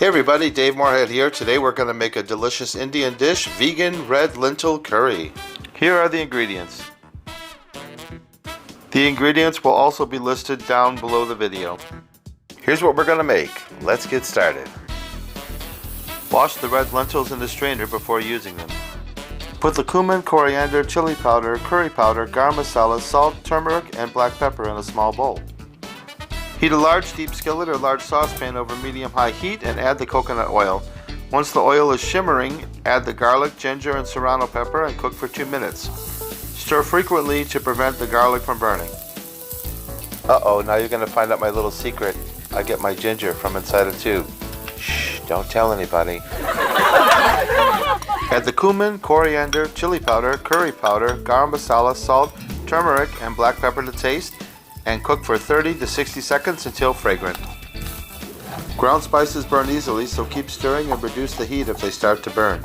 Hey everybody, Dave Moorhead here. Today we're going to make a delicious Indian dish, vegan red lentil curry. Here are the ingredients. The ingredients will also be listed down below the video. Here's what we're going to make. Let's get started. Wash the red lentils in the strainer before using them. Put the cumin, coriander, chili powder, curry powder, garam masala, salt, turmeric, and black pepper in a small bowl. Heat a large deep skillet or large saucepan over medium-high heat and add the coconut oil. Once the oil is shimmering, add the garlic, ginger, and serrano pepper and cook for 2 minutes. Stir frequently to prevent the garlic from burning. Uh-oh, now you're going to find out my little secret. I get my ginger from inside a tube. Shh, don't tell anybody. Add the cumin, coriander, chili powder, curry powder, garam masala, salt, turmeric, and black pepper to taste, and cook for 30 to 60 seconds until fragrant. Ground spices burn easily, so keep stirring and reduce the heat if they start to burn.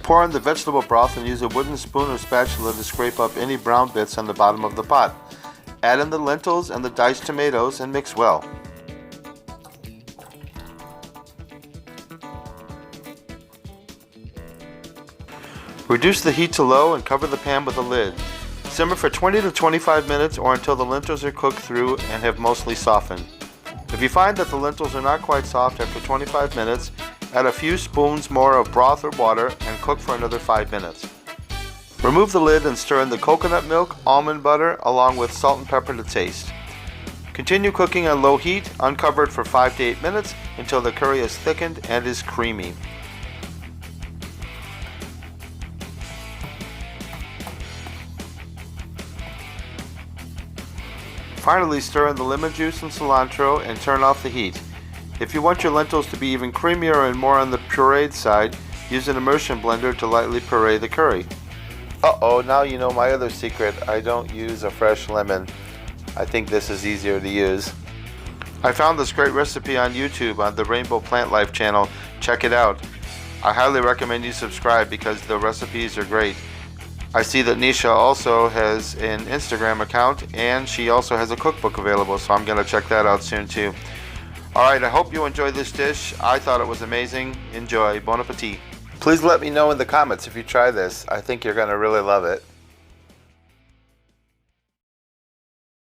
Pour in the vegetable broth and use a wooden spoon or spatula to scrape up any brown bits on the bottom of the pot. Add in the lentils and the diced tomatoes and mix well. Reduce the heat to low and cover the pan with a lid. Simmer for 20 to 25 minutes or until the lentils are cooked through and have mostly softened. If you find that the lentils are not quite soft after 25 minutes, add a few spoons more of broth or water and cook for another 5 minutes. Remove the lid and stir in the coconut milk, almond butter, along with salt and pepper to taste. Continue cooking on low heat, uncovered for 5 to 8 minutes until the curry is thickened and is creamy. Finally, stir in the lemon juice and cilantro and turn off the heat. If you want your lentils to be even creamier and more on the pureed side, use an immersion blender to lightly puree the curry. Uh-oh, now you know my other secret. I don't use a fresh lemon. I think this is easier to use. I found this great recipe on YouTube on the Rainbow Plant Life channel. Check it out. I highly recommend you subscribe because the recipes are great. I see that Nisha also has an Instagram account and she also has a cookbook available, so I'm going to check that out soon too. Alright, I hope you enjoyed this dish. I thought it was amazing. Enjoy. Bon appetit. Please let me know in the comments if you try this. I think you're going to really love it.